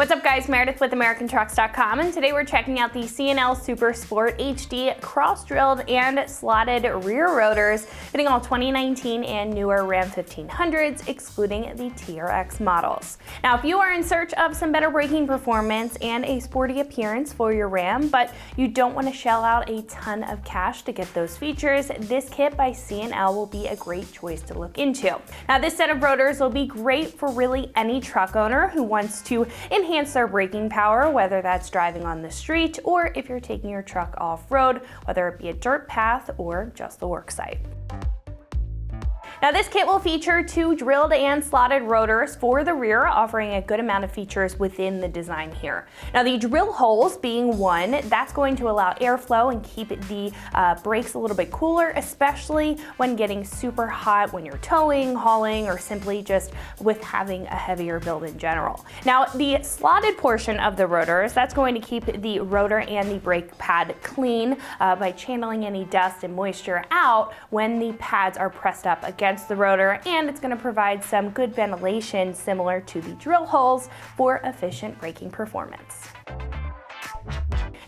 What's up guys, Meredith with AmericanTrucks.com, and today we're checking out the C&L Super Sport HD cross-drilled and slotted rear rotors fitting all 2019 and newer Ram 1500s, excluding the TRX models. Now, if you are in search of some better braking performance and a sporty appearance for your Ram, but you don't want to shell out a ton of cash to get those features, this kit by C&L will be a great choice to look into. Now, this set of rotors will be great for really any truck owner who wants to enhance their braking power, whether that's driving on the street or if you're taking your truck off-road, whether it be a dirt path or just the work site. Now, this kit will feature two drilled and slotted rotors for the rear, offering a good amount of features within the design here. Now, the drill holes being one, that's going to allow airflow and keep the brakes a little bit cooler, especially when getting super hot when you're towing, hauling, or simply just with having a heavier build in general. Now, the slotted portion of the rotors, that's going to keep the rotor and the brake pad clean by channeling any dust and moisture out when the pads are pressed up against the rotor, and it's going to provide some good ventilation similar to the drill holes for efficient braking performance.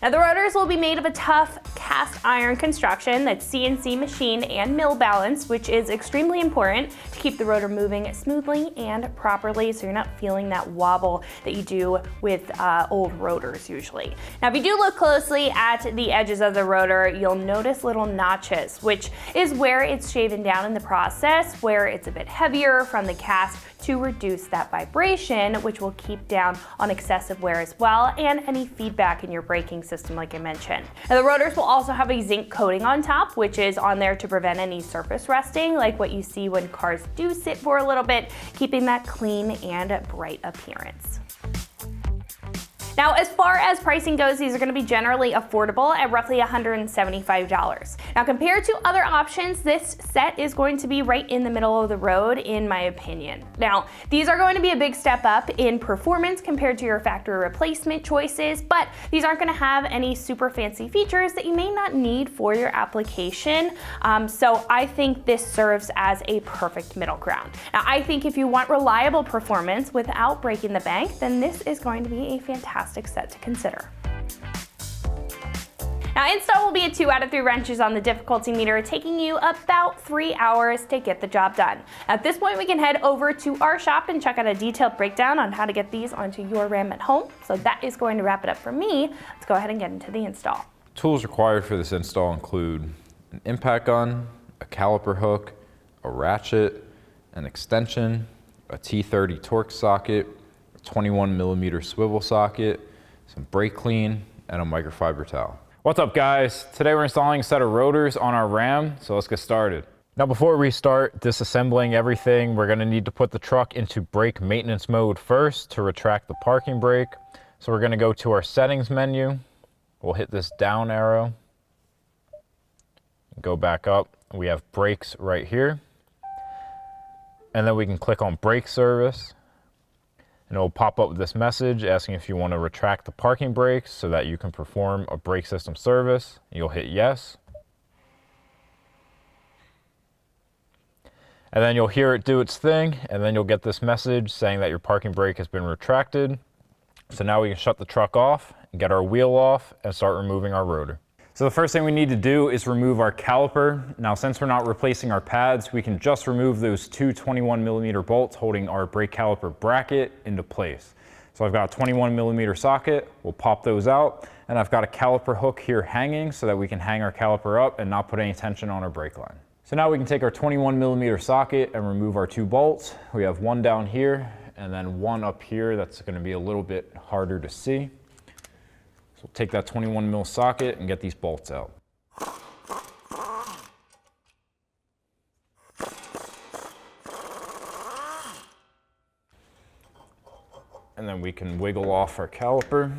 Now, the rotors will be made of a tough cast iron construction that's CNC machined and mill balanced, which is extremely important to keep the rotor moving smoothly and properly so you're not feeling that wobble that you do with old rotors usually. Now, if you do look closely at the edges of the rotor, you'll notice little notches, which is where it's shaven down in the process, where it's a bit heavier from the cast to reduce that vibration, which will keep down on excessive wear as well, and any feedback in your braking system, like I mentioned. Now, the rotors will also have a zinc coating on top, which is on there to prevent any surface rusting, like what you see when cars do sit for a little bit, keeping that clean and bright appearance. Now, as far as pricing goes, these are going to be generally affordable at roughly $175. Now, compared to other options, this set is going to be right in the middle of the road, in my opinion. Now, these are going to be a big step up in performance compared to your factory replacement choices, but these aren't going to have any super fancy features that you may not need for your application. So I think this serves as a perfect middle ground. Now, I think if you want reliable performance without breaking the bank, then this is going to be a fantastic set to consider. Now, install will be a 2 out of 3 wrenches on the difficulty meter, taking you about 3 hours to get the job done. At this point, we can head over to our shop and check out a detailed breakdown on how to get these onto your Ram at home. So that is going to wrap it up for me. Let's go ahead and get into the install. Tools required for this install include an impact gun, a caliper hook, a ratchet, an extension, a T30 Torx socket, 21mm swivel socket, some brake clean, and a microfiber towel. What's up guys? Today we're installing a set of rotors on our Ram, so let's get started. Now, before we start disassembling everything, we're gonna need to put the truck into brake maintenance mode first to retract the parking brake. So we're gonna go to our settings menu. We'll hit this down arrow, go back up. We have brakes right here. And then we can click on brake service. And it will pop up with this message asking if you want to retract the parking brakes so that you can perform a brake system service. You'll hit yes. And then you'll hear it do its thing, and then you'll get this message saying that your parking brake has been retracted. So now we can shut the truck off, and get our wheel off, and start removing our rotor. So the first thing we need to do is remove our caliper. Now, since we're not replacing our pads, we can just remove those two 21mm bolts holding our brake caliper bracket into place. So I've got a 21mm socket, we'll pop those out, and I've got a caliper hook here hanging so that we can hang our caliper up and not put any tension on our brake line. So now we can take our 21mm socket and remove our 2 bolts. We have one down here and then one up here that's going to be a little bit harder to see. We'll take that 21mm socket and get these bolts out. And then we can wiggle off our caliper.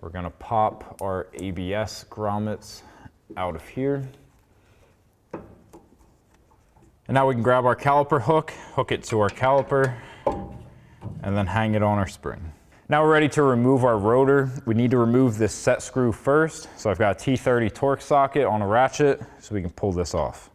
We're gonna pop our ABS grommets out of here. And now we can grab our caliper hook, hook it to our caliper, and then hang it on our spring. Now we're ready to remove our rotor. We need to remove this set screw first. So I've got a T30 Torx socket on a ratchet so we can pull this off.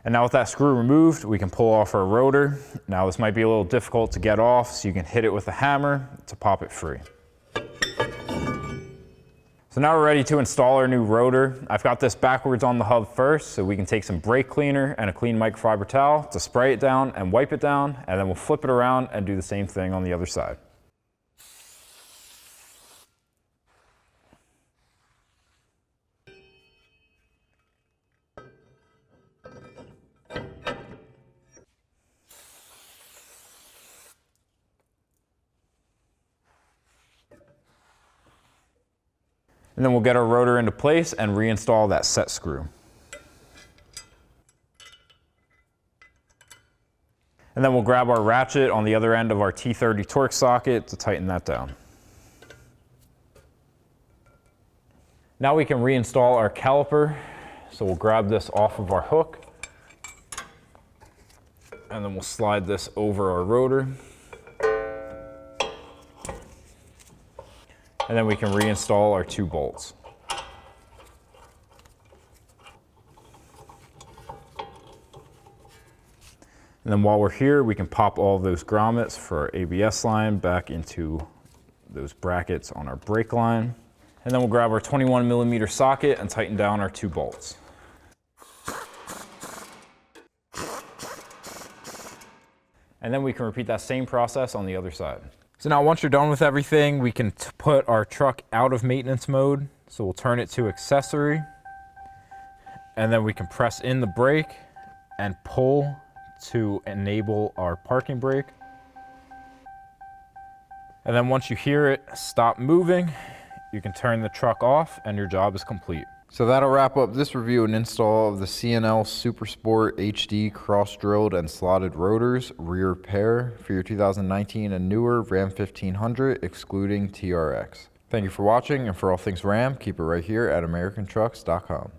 And now with that screw removed, we can pull off our rotor. Now this might be a little difficult to get off, so you can hit it with a hammer to pop it free. So now we're ready to install our new rotor. I've got this backwards on the hub first, so we can take some brake cleaner and a clean microfiber towel to spray it down and wipe it down, and then we'll flip it around and do the same thing on the other side. And then we'll get our rotor into place and reinstall that set screw. And then we'll grab our ratchet on the other end of our T30 Torx socket to tighten that down. Now we can reinstall our caliper. So we'll grab this off of our hook, and then we'll slide this over our rotor. And then we can reinstall our 2 bolts. And then while we're here, we can pop all of those grommets for our ABS line back into those brackets on our brake line. And then we'll grab our 21mm socket and tighten down our 2 bolts. And then we can repeat that same process on the other side. So now once you're done with everything, we can put our truck out of maintenance mode. So we'll turn it to accessory, and then we can press in the brake and pull to enable our parking brake. And then once you hear it stop moving, you can turn the truck off and your job is complete. So that'll wrap up this review and install of the C&L Supersport HD cross-drilled and slotted rotors rear pair for your 2019 and newer Ram 1500 excluding TRX. Thank you for watching, and for all things Ram, keep it right here at AmericanTrucks.com.